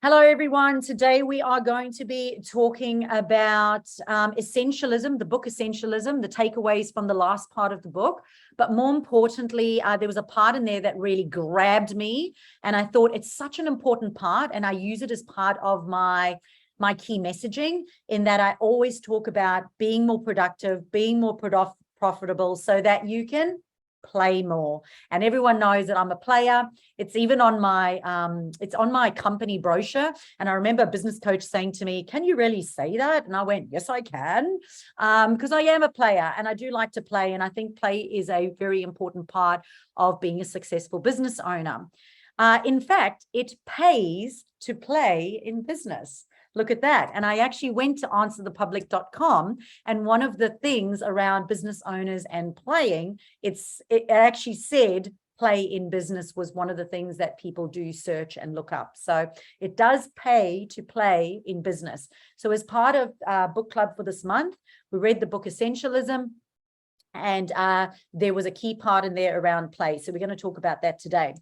Hello, everyone. Today we are going to be talking about essentialism, the book Essentialism, the takeaways from the last part of the book. But more importantly, there was a part in there that really grabbed me. And I thought it's such an important part. And I use it as part of my key messaging, in that I always talk about being more productive, being more profitable, so that you can play more. And everyone knows that I'm a player. It's even on my company brochure. And I remember a business coach saying to me, "Can you really say that?" And I went, "Yes, I can," because I am a player and I do like to play. And I think play is a very important part of being a successful business owner. In fact, it pays to play in business. Look at that. And I actually went to answerthepublic.com, and one of the things around business owners and playing, it actually said play in business was one of the things that people do search and look up. So it does pay to play in business. So as part of book club for this month, we read the book Essentialism, and there was a key part in there around play. So we're going to talk about that today.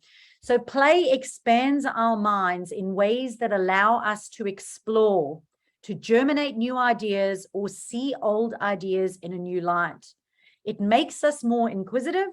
So play expands our minds in ways that allow us to explore, to germinate new ideas, or see old ideas in a new light. It makes us more inquisitive,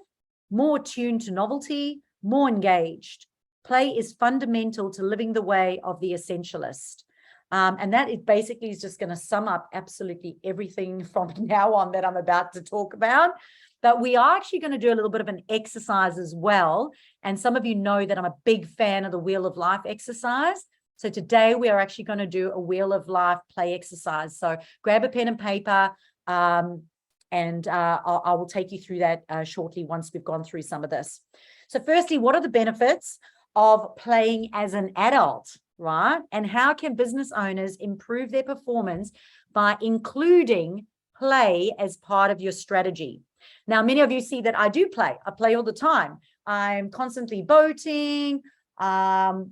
more tuned to novelty, more engaged. Play is fundamental to living the way of the essentialist. And that is basically just going to sum up absolutely everything from now on that I'm about to talk about. But we are actually going to do a little bit of an exercise as well. And some of you know that I'm a big fan of the Wheel of Life exercise. So today we are actually going to do a Wheel of Life play exercise. So grab a pen and paper, and I will take you through that shortly once we've gone through some of this. So firstly, what are the benefits of playing as an adult, right? And how can business owners improve their performance by including play as part of your strategy? Now, many of you see that I do play. I play all the time. I'm constantly boating. We're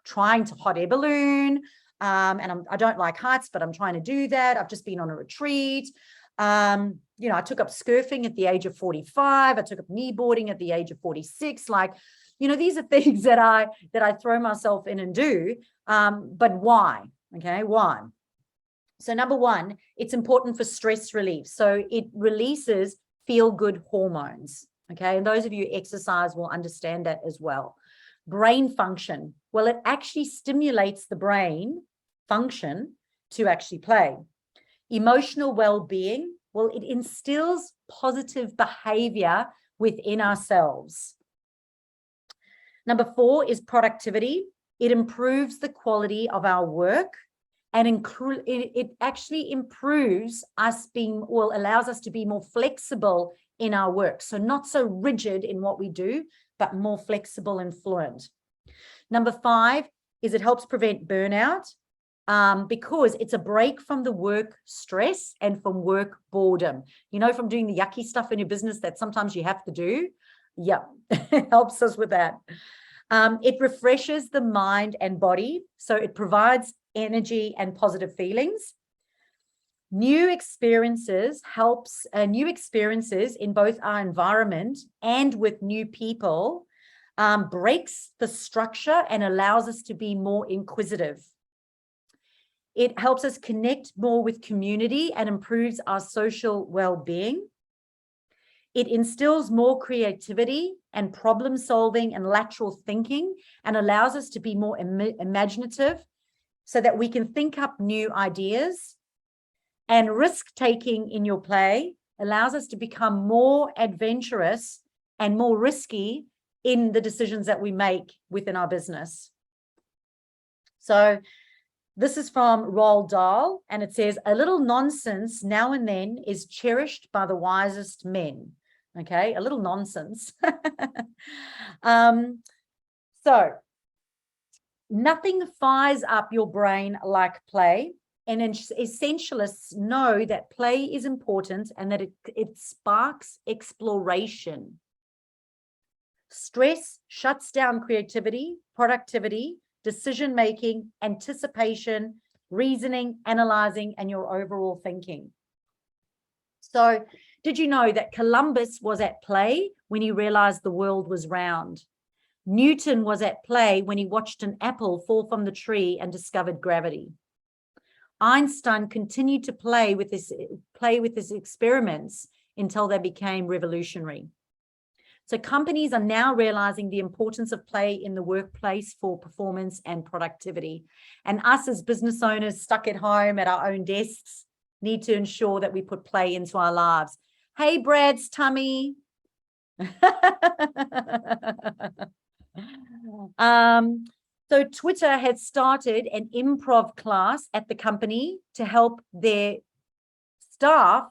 trying to hot air balloon. And I don't like heights, but I'm trying to do that. I've just been on a retreat. I took up surfing at the age of 45. I took up kneeboarding at the age of 46. These are things that I throw myself in and do. But why? Okay, why? So number one, it's important for stress relief. So it releases feel-good hormones. Okay, and those of you who exercise will understand that as well. Brain function. Well, it actually stimulates the brain function to actually play. Emotional well-being. Well, it instills positive behavior within ourselves. Number four is productivity. It improves the quality of our work, and it actually improves allows us to be more flexible in our work. So not so rigid in what we do, but more flexible and fluent. Number five is it helps prevent burnout, because it's a break from the work stress and from work boredom. From doing the yucky stuff in your business that sometimes you have to do. Yeah, it helps us with that. It refreshes the mind and body. So it provides energy and positive feelings. New experiences in both our environment and with new people breaks the structure and allows us to be more inquisitive. It helps us connect more with community and improves our social well-being. It instills more creativity and problem solving and lateral thinking, and allows us to be more imaginative so that we can think up new ideas. And risk-taking in your play allows us to become more adventurous and more risky in the decisions that we make within our business. So this is from Roald Dahl, and it says, "A little nonsense now and then is cherished by the wisest men." Okay, a little nonsense. So nothing fires up your brain like play. And essentialists know that play is important and that it sparks exploration. Stress shuts down creativity, productivity, decision-making, anticipation, reasoning, analyzing, and your overall thinking. So did you know that Columbus was at play when he realized the world was round? Newton was at play when he watched an apple fall from the tree and discovered gravity. Einstein continued to play with his experiments until they became revolutionary. So companies are now realizing the importance of play in the workplace for performance and productivity. And us as business owners stuck at home at our own desks need to ensure that we put play into our lives. Hey, Brad's tummy. So Twitter had started an improv class at the company to help their staff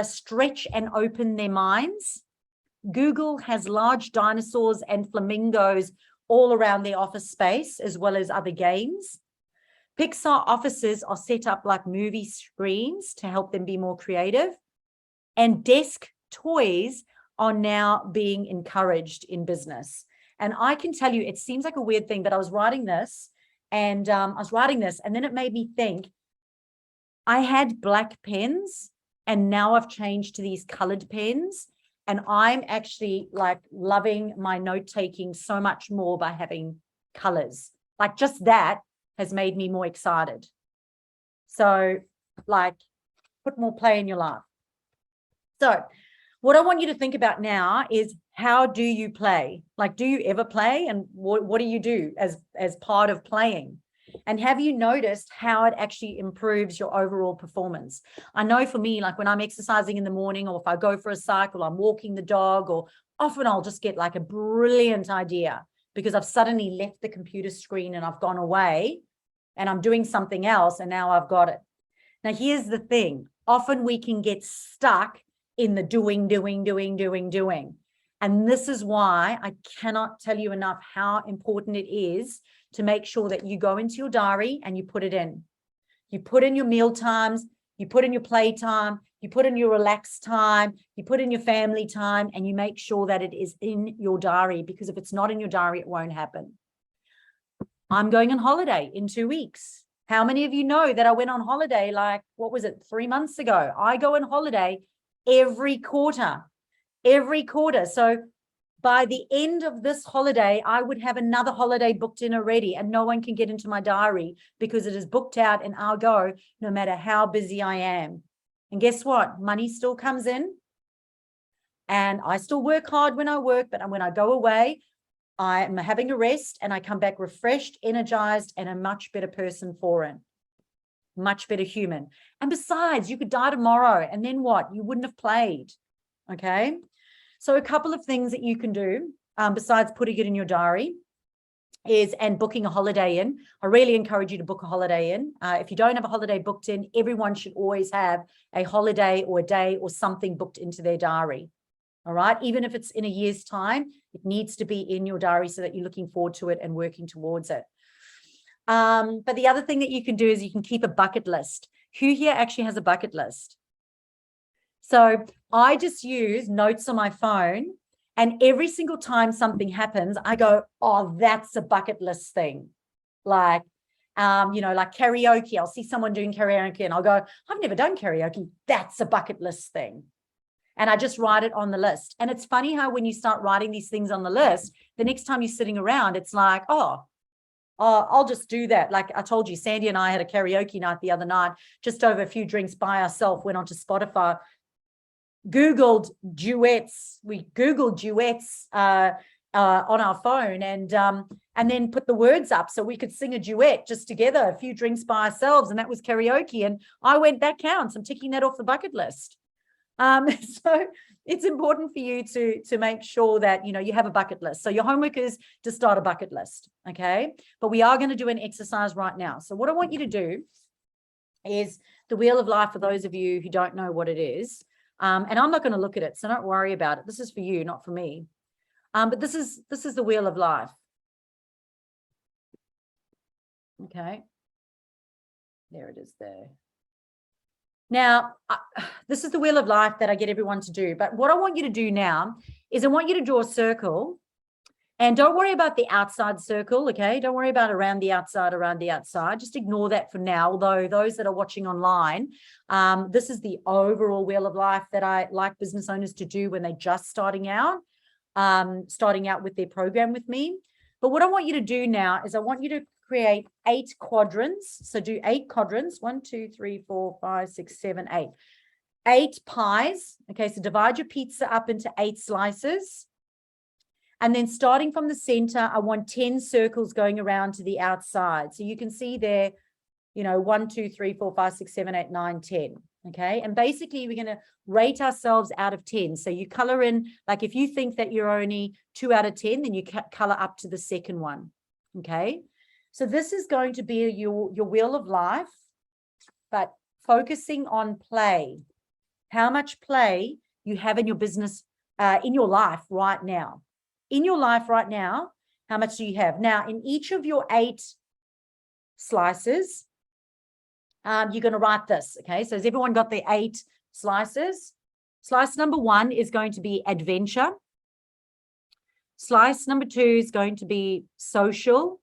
stretch and open their minds. Google has large dinosaurs and flamingos all around their office space, as well as other games. Pixar offices are set up like movie screens to help them be more creative. And desk toys are now being encouraged in business. And I can tell you, it seems like a weird thing, but I was writing this and then it made me think, I had black pens and now I've changed to these colored pens. And I'm actually like loving my note-taking so much more by having colors. Like just that has made me more excited. So like put more play in your life. So what I want you to think about now is, how do you play? Like, do you ever play? And what do you do as part of playing? And have you noticed how it actually improves your overall performance? I know for me, like when I'm exercising in the morning, or if I go for a cycle, I'm walking the dog, or often I'll just get like a brilliant idea because I've suddenly left the computer screen and I've gone away and I'm doing something else and now I've got it. Now, here's the thing. Often we can get stuck in the doing. And this is why I cannot tell you enough how important it is to make sure that you go into your diary and you put it in. You put in your meal times, you put in your play time, you put in your relaxed time, you put in your family time, and you make sure that it is in your diary, because if it's not in your diary, it won't happen. I'm going on holiday in 2 weeks. How many of you know that I went on holiday like, what was it, 3 months ago? I go on holiday every quarter. So by the end of this holiday, I would have another holiday booked in already, and no one can get into my diary because it is booked out, and I'll go no matter how busy I am. And guess what? Money still comes in, and I still work hard when I work, but when I go away, I'm having a rest and I come back refreshed, energized, and a much better person for it. Much better human. And besides, you could die tomorrow, and then what? You wouldn't have played. Okay. So a couple of things that you can do besides putting it in your diary and booking a holiday in. I really encourage you to book a holiday in. If you don't have a holiday booked in, everyone should always have a holiday or a day or something booked into their diary. All right. Even if it's in a year's time, it needs to be in your diary so that you're looking forward to it and working towards it. But the other thing that you can do is you can keep a bucket list. Who here actually has a bucket list? So I just use notes on my phone, and every single time something happens, I go, oh, that's a bucket list thing. Like, like karaoke. I'll see someone doing karaoke and I'll go, I've never done karaoke. That's a bucket list thing. And I just write it on the list. And it's funny how when you start writing these things on the list, the next time you're sitting around, it's like, oh, I'll just do that. Like I told you, Sandy and I had a karaoke night the other night, just over a few drinks by ourselves, went onto Spotify, Googled duets. We Googled duets on our phone, and then put the words up so we could sing a duet just together, a few drinks by ourselves, and that was karaoke. And I went, that counts. I'm ticking that off the bucket list. So it's important for you to make sure that, you have a bucket list. So your homework is to start a bucket list. Okay. But we are going to do an exercise right now. So what I want you to do is the Wheel of Life, for those of you who don't know what it is. And I'm not going to look at it, so don't worry about it. This is for you, not for me. But this is the Wheel of Life. Okay. There it is there. Now, this is the Wheel of Life that I get everyone to do. But what I want you to do now is I want you to draw a circle, and don't worry about the outside circle. Okay. Don't worry about around the outside. Just ignore that for now. Although those that are watching online, this is the overall Wheel of Life that I like business owners to do when they're just starting out. starting out with their program with me. But what I want you to do now is I want you to create 8 quadrants. So do 8 quadrants, 1, 2, 3, 4, 5, 6, 7, 8. 8 pies. Okay, so divide your pizza up into 8 slices. And then starting from the center, I want 10 circles going around to the outside. So you can see there, 1, 2, 3, 4, 5, 6, 7, 8, 9, 10. Okay. And basically we're going to rate ourselves out of 10. So you color in, like if you think that you're only 2 out of 10, then you color up to the second one. Okay. So this is going to be your wheel of life, but focusing on play. How much play you have in your business, in your life right now. In your life right now, how much do you have? Now, in each of your 8 slices, you're going to write this. Okay, so has everyone got their 8 slices? Slice number 1 is going to be adventure. Slice number 2 is going to be social.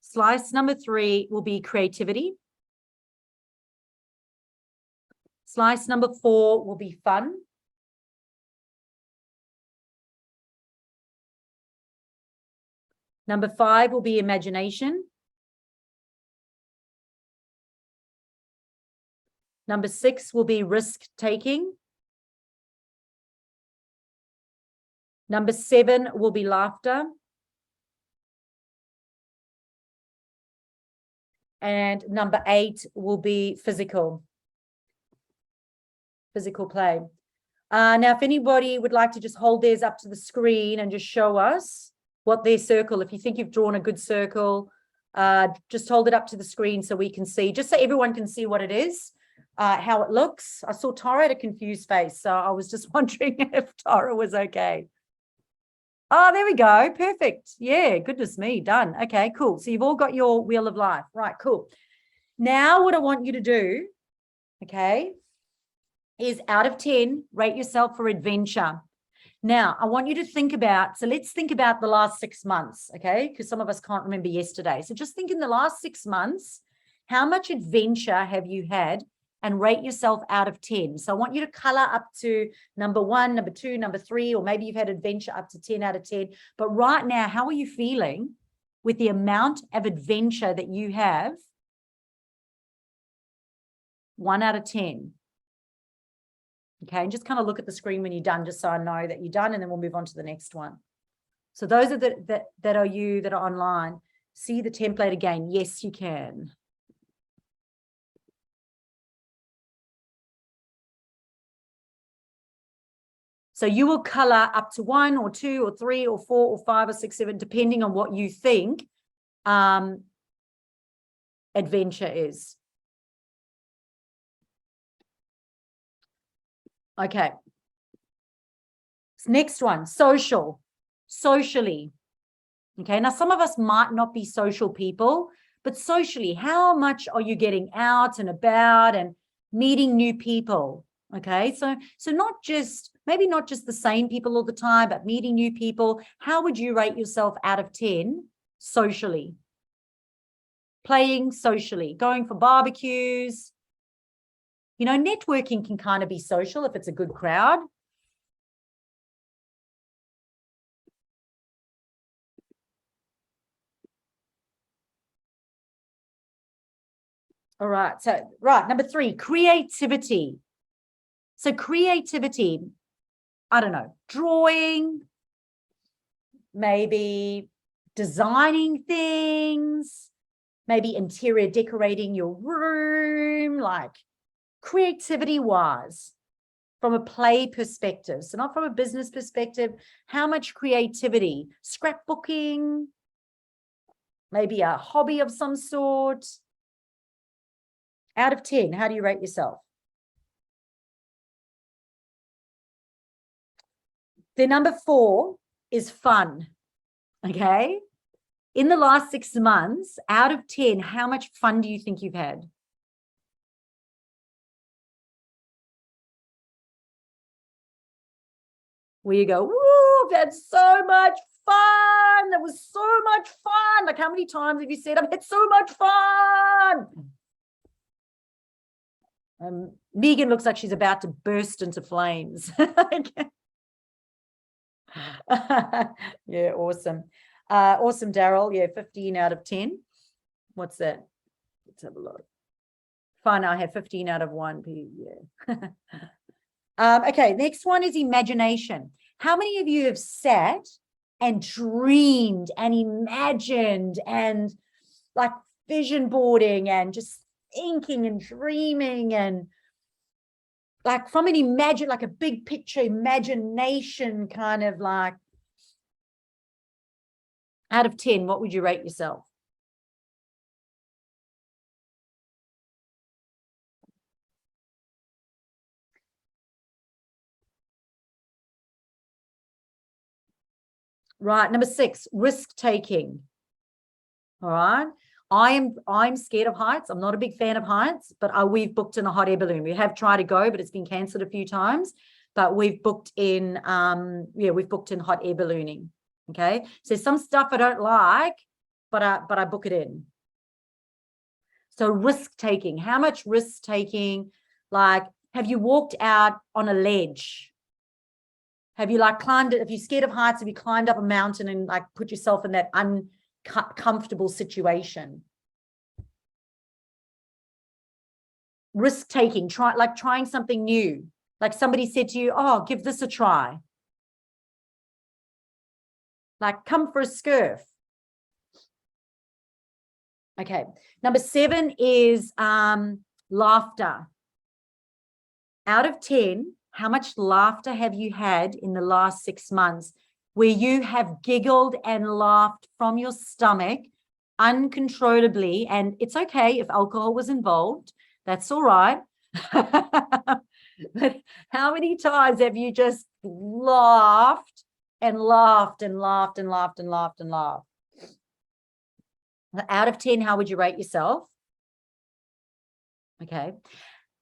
Slice number 3 will be creativity. Slice number 4 will be fun. Number 5 will be imagination. Number 6 will be risk-taking. Number 7 will be laughter. And number 8 will be physical play. Now, if anybody would like to just hold theirs up to the screen and just show us what their circle, if you think you've drawn a good circle, just hold it up to the screen so we can see, just so everyone can see what it is, how it looks. I saw Tara had a confused face, so I was just wondering if Tara was okay. Oh, there we go. Perfect. Yeah, goodness me, done. Okay, cool. So you've all got your wheel of life. Right, cool. Now what I want you to do, okay, is out of 10, rate yourself for adventure. Now, I want you to think about, so let's think about the last 6 months, okay? Because some of us can't remember yesterday. So just think in the last 6 months, how much adventure have you had, and rate yourself out of 10. So I want you to color up to number 1, number 2, number 3, or maybe you've had adventure up to 10 out of 10. But right now, how are you feeling with the amount of adventure that you have? 1 out of 10. Okay, and just kind of look at the screen when you're done, just so I know that you're done, and then we'll move on to the next one. So those are that are you that are online. See the template again. Yes, you can. So you will color up to 1 or 2 or 3 or 4 or 5 or 6, 7, depending on what you think adventure is. Okay. Next one, socially. Okay, now some of us might not be social people, but socially, how much are you getting out and about and meeting new people? Okay, so not just, maybe not just the same people all the time, but meeting new people. How would you rate yourself out of 10 socially? Playing socially, going for barbecues. Networking can kind of be social if it's a good crowd. All right, so number 3, creativity. So creativity, I don't know, drawing, maybe designing things, maybe interior decorating your room, like creativity wise, from a play perspective. So not from a business perspective, how much creativity, scrapbooking, maybe a hobby of some sort. Out of 10, how do you rate yourself? The number 4 is fun, okay? In the last 6 months, out of 10, how much fun do you think you've had? Where you go, woo, I've had so much fun. That was so much fun. Like, how many times have you said, I've had so much fun? Megan looks like she's about to burst into flames. Yeah, awesome. Awesome, Daryl. Yeah, 15 out of 10. What's that? Let's have a look. Fine, I have 15 out of 1. Yeah. Okay, next one is imagination. How many of you have sat and dreamed and imagined and like vision boarding and just thinking and dreaming and like from an imagine, like a big picture imagination kind of like, out of 10, what would you rate yourself? Right, number 6, risk taking. All right. I'm scared of heights. I'm not a big fan of heights, but we've booked in a hot air balloon. We have tried to go, but it's been cancelled a few times. But we've booked in, we've booked in hot air ballooning. Okay. So some stuff I don't like, but I book it in. So risk taking. How much risk taking? Like, have you walked out on a ledge? Have you like climbed it? If you're scared of heights, have you climbed up a mountain and like put yourself in that uncomfortable situation? Risk taking, trying something new. Like somebody said to you, oh, give this a try. Like come for a scurf. Okay. Number 7 is laughter. Out of 10, how much laughter have you had in the last 6 months where you have giggled and laughed from your stomach uncontrollably? And it's okay if alcohol was involved. That's all right. But how many times have you just laughed and laughed and laughed and laughed and laughed and laughed? Out of 10, how would you rate yourself? Okay.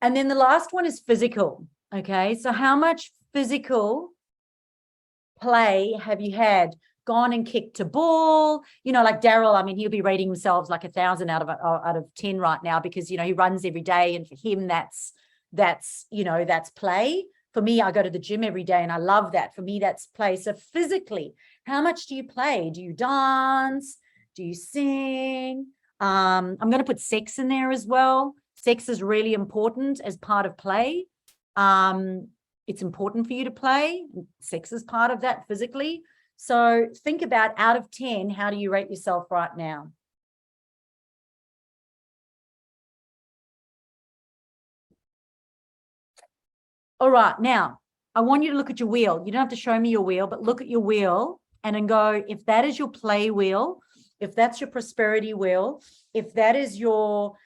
And then the last one is physical. Okay. So how much physical play have you had? Gone and kicked a ball, like Daryl, I mean, he'll be rating himself like 1,000 out of 10 right now because, he runs every day. And for him, that's play. For me, I go to the gym every day and I love that. For me, that's play. So physically, how much do you play? Do you dance? Do you sing? I'm going to put sex in there as well. Sex is really important as part of play. It's important for you to play. Sex is part of that physically. So think about out of 10, how do you rate yourself right now? All right. Now, I want you to look at your wheel. You don't have to show me your wheel, but look at your wheel and then go, if that is your play wheel, if that's your prosperity wheel, if that is your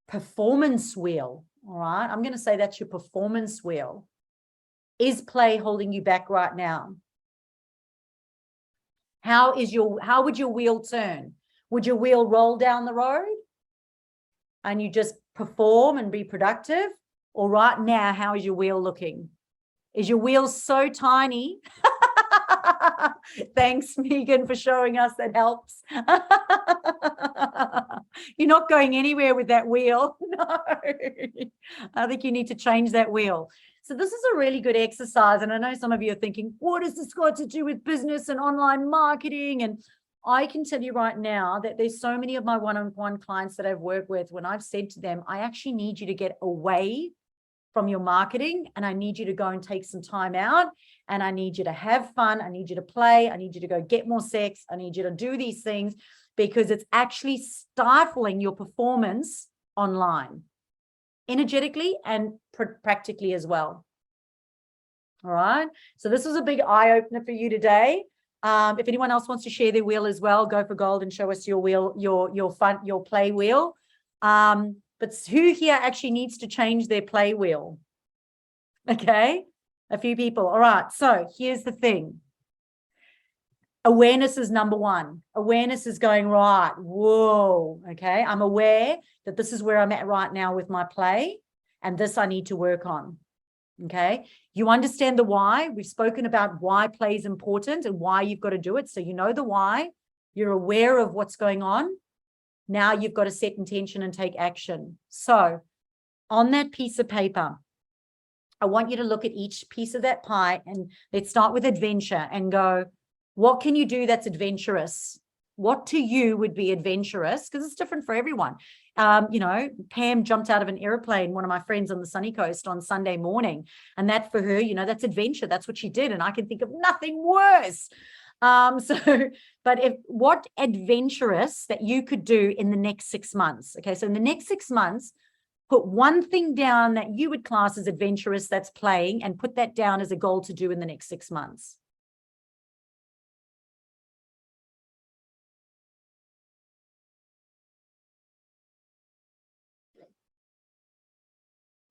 performance wheel, all right, I'm going to say that's your performance wheel. Is play holding you back right now? How would your wheel turn? Would your wheel roll down the road and you just perform and be productive? Or right now, how is your wheel looking? Is your wheel so tiny? Thanks, Megan, for showing us. That helps. You're not going anywhere with that wheel. No, I think you need to change that wheel. So this is a really good exercise. And I know some of you are thinking, what has this got to do with business and online marketing? And I can tell you right now that there's so many of my one-on-one clients that I've worked with when I've said to them, I actually need you to get away from your marketing and I need you to go and take some time out and I need you to have fun. I need you to play. I need you to go get more sex. I need you to do these things because it's actually stifling your performance online, energetically and practically as well. All right. So this was a big eye opener for you today. If anyone else wants to share their wheel as well, go for gold and show us your wheel, your play wheel. But who here actually needs to change their play wheel? Okay, a few people. All right, so here's the thing. Awareness is number 1. Awareness is going, right, whoa, okay, I'm aware that this is where I'm at right now with my play, and this I need to work on, okay? You understand the why. We've spoken about why play is important and why you've got to do it. So you know the why. You're aware of what's going on. Now you've got to set intention and take action. So on that piece of paper, I want you to look at each piece of that pie, and let's start with adventure and go, what can you do that's adventurous? What to you would be adventurous? Because it's different for everyone. Pam jumped out of an airplane, one of my friends on the sunny coast, on Sunday morning. And that for her, that's adventure. That's what she did. And I can think of nothing worse. But what adventurous that you could do in the next 6 months? Okay, so in the next 6 months, put one thing down that you would class as adventurous that's playing, and put that down as a goal to do in the next 6 months.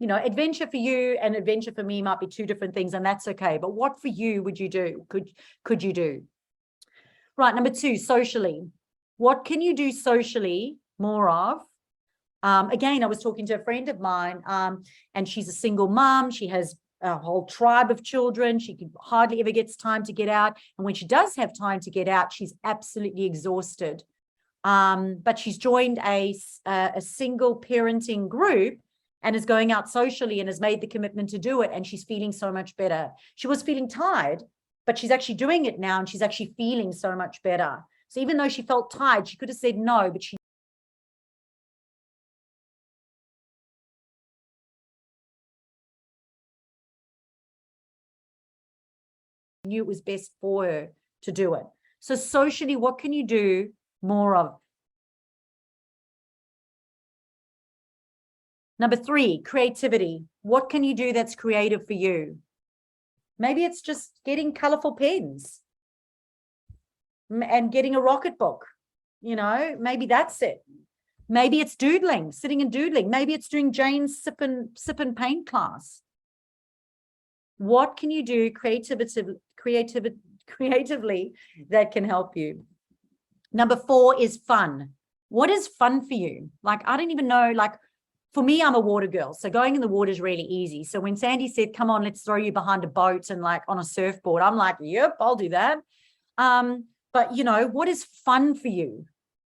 Adventure for you and adventure for me might be two different things, and that's okay. But what for you would you do? Could you do? Right, number 2, socially. What can you do socially more of? Again, I was talking to a friend of mine, and she's a single mom. She has a whole tribe of children. She hardly ever gets time to get out. And when she does have time to get out, she's absolutely exhausted. But she's joined a single parenting group and is going out socially and has made the commitment to do it. And she's feeling so much better. She was feeling tired, but she's actually doing it now, and she's actually feeling so much better. So even though she felt tired, she could have said no, but she knew it was best for her to do it. So socially, what can you do more of? Number 3, creativity. What can you do that's creative for you? Maybe it's just getting colorful pens and getting a rocket book. Maybe that's it. Maybe it's doodling, sitting and doodling. Maybe it's doing Jane's sip and paint class. What can you do creatively that can help you? Number 4 is fun. What is fun for you? Like, I don't even know, like, for me, I'm a water girl. So going in the water is really easy. So when Sandy said, come on, let's throw you behind a boat and like on a surfboard, I'm like, yep, I'll do that. But what is fun for you?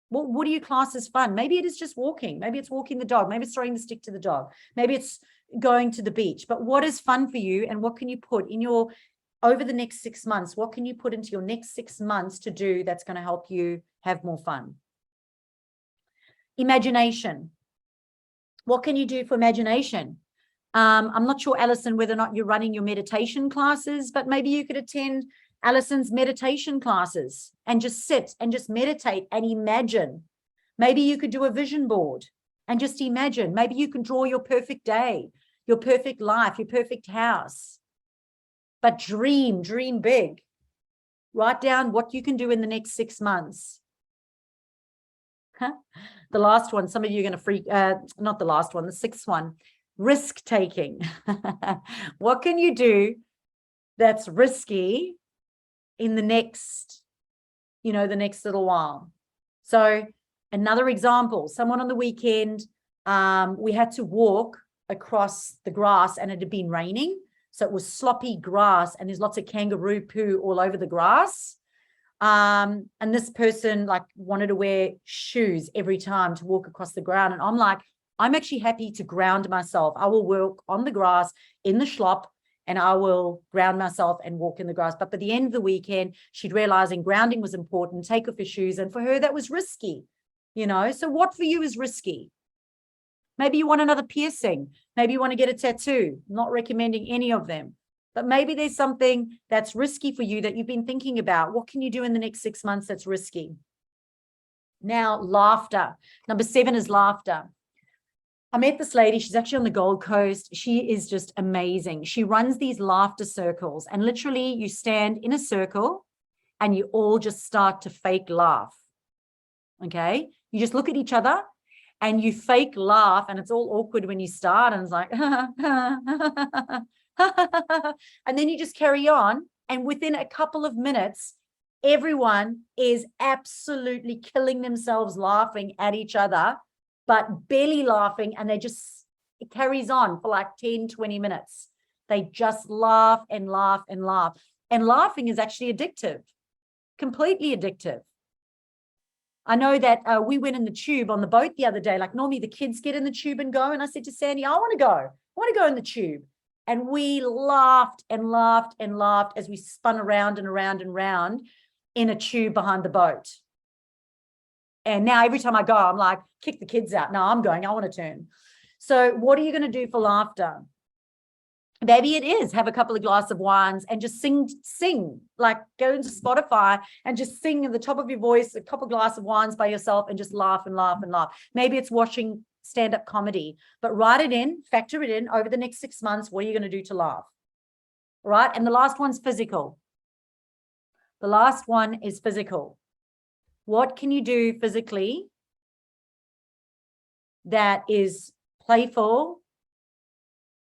What do you class as fun? Maybe it is just walking. Maybe it's walking the dog. Maybe it's throwing the stick to the dog. Maybe it's going to the beach. But what is fun for you, and what can you put in over the next 6 months? What can you put into your next 6 months to do that's going to help you have more fun? Imagination. What can you do for imagination? I'm not sure, Alison, whether or not you're running your meditation classes, but maybe you could attend Alison's meditation classes and just sit and just meditate and imagine. Maybe you could do a vision board and just imagine. Maybe you can draw your perfect day, your perfect life, your perfect house. But dream big. Write down what you can do in the next 6 months. The last one, some of you are going to freak, not the last one, the 6th one, risk taking. What can you do that's risky in the next little while? So another example, someone on the weekend, we had to walk across the grass and it had been raining. So it was sloppy grass and there's lots of kangaroo poo all over the grass. And this person like wanted to wear shoes every time to walk across the ground. And I'm like, I'm actually happy to ground myself. I will walk on the grass in the schlop and I will ground myself and walk in the grass. But by the end of the weekend, she'd realizing grounding was important, take off her shoes. And for her, that was risky, So what for you is risky? Maybe you want another piercing. Maybe you want to get a tattoo. I'm not recommending any of them. But maybe there's something that's risky for you that you've been thinking about. What can you do in the next 6 months that's risky? Now, laughter. Number 7 is laughter. I met this lady. She's actually on the Gold Coast. She is just amazing. She runs these laughter circles. And literally, you stand in a circle and you all just start to fake laugh. Okay? You just look at each other and you fake laugh. And it's all awkward when you start. And it's like, and then you just carry on, and within a couple of minutes everyone is absolutely killing themselves laughing at each other, but barely laughing, and it carries on for like 10-20 minutes. They just laugh and laugh and laugh, and laughing is actually addictive, completely addictive. I know that we went in the tube on the boat the other day. Like normally the kids get in the tube and go. And I said to Sandy, I want to go. I want to go in the tube. And we laughed and laughed and laughed as we spun around and around and around in a tube behind the boat. And now every time I go, I'm like, kick the kids out. No, I'm going. I want to turn. So what are you going to do for laughter? Maybe it is have a couple of glasses of wines and just sing, like go into Spotify and just sing at the top of your voice, a couple of glasses of wines by yourself and just laugh and laugh and laugh. Maybe it's watching stand-up comedy, but write it in, factor it in over the next 6 months. What are you going to do to laugh? Right. And the last one's physical. The last one is physical. What can you do physically that is playful?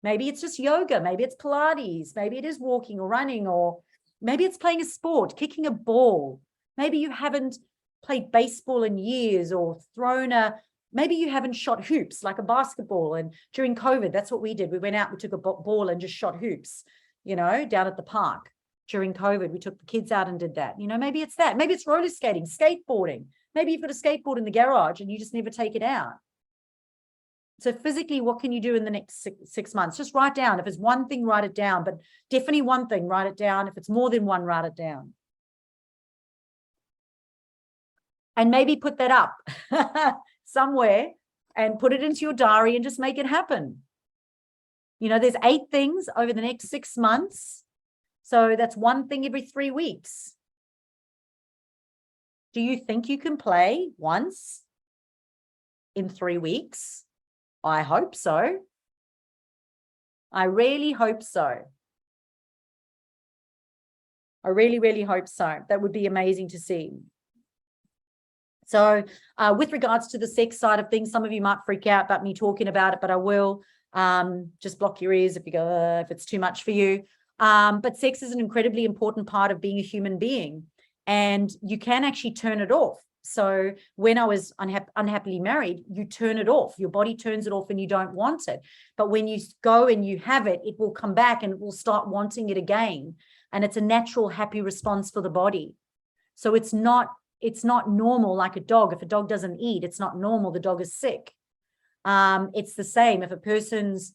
Maybe it's just yoga, maybe it's Pilates, maybe it is walking or running, or maybe it's playing a sport, kicking a ball. Maybe you haven't played baseball in years or maybe you haven't shot hoops like a basketball. And during COVID, that's what we did. We went out, we took a ball and just shot hoops, down at the park. During COVID, we took the kids out and did that. Maybe it's that. Maybe it's roller skating, skateboarding. Maybe you've got a skateboard in the garage and you just never take it out. So physically, what can you do in the next six months? Just write down. If it's one thing, write it down, but definitely one thing, write it down. If it's more than one, write it down. And maybe put that up somewhere and put it into your diary and just make it happen. There's 8 things over the next 6 months. So that's one thing every 3 weeks. Do you think you can play once in 3 weeks? I hope so. I really hope so. I really, really hope so. That would be amazing to see. So with regards to the sex side of things, some of you might freak out about me talking about it, but I will. Just block your ears if it's too much for you. But sex is an incredibly important part of being a human being, and you can actually turn it off. So when I was unhappily married, you turn it off. Your body turns it off and you don't want it. But when you go and you have it, it will come back and it will start wanting it again. And it's a natural, happy response for the body. So it's not normal like a dog. If a dog doesn't eat, it's not normal. The dog is sick. It's the same. If a person's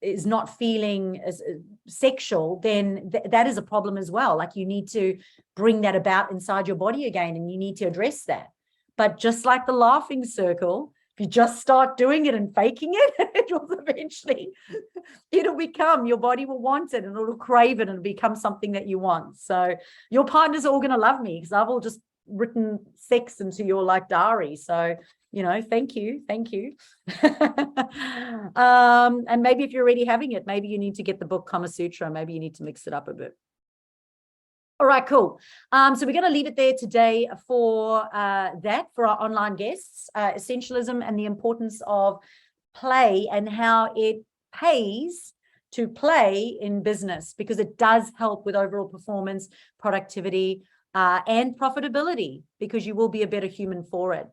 is not feeling as sexual, then that is a problem as well. Like you need to bring that about inside your body again, and you need to address that. But just like the laughing circle, if you just start doing it and faking it, it'll become, your body will want it and it'll crave it and it'll become something that you want. So your partners are all going to love me because I've all just written sex into your diary. So thank you. And maybe if you're already having it, maybe you need to get the book Kama Sutra. Maybe you need to mix it up a bit. All right, cool. So we're going to leave it there today for for our online guests, essentialism and the importance of play and how it pays to play in business, because it does help with overall performance, productivity, and profitability, because you will be a better human for it.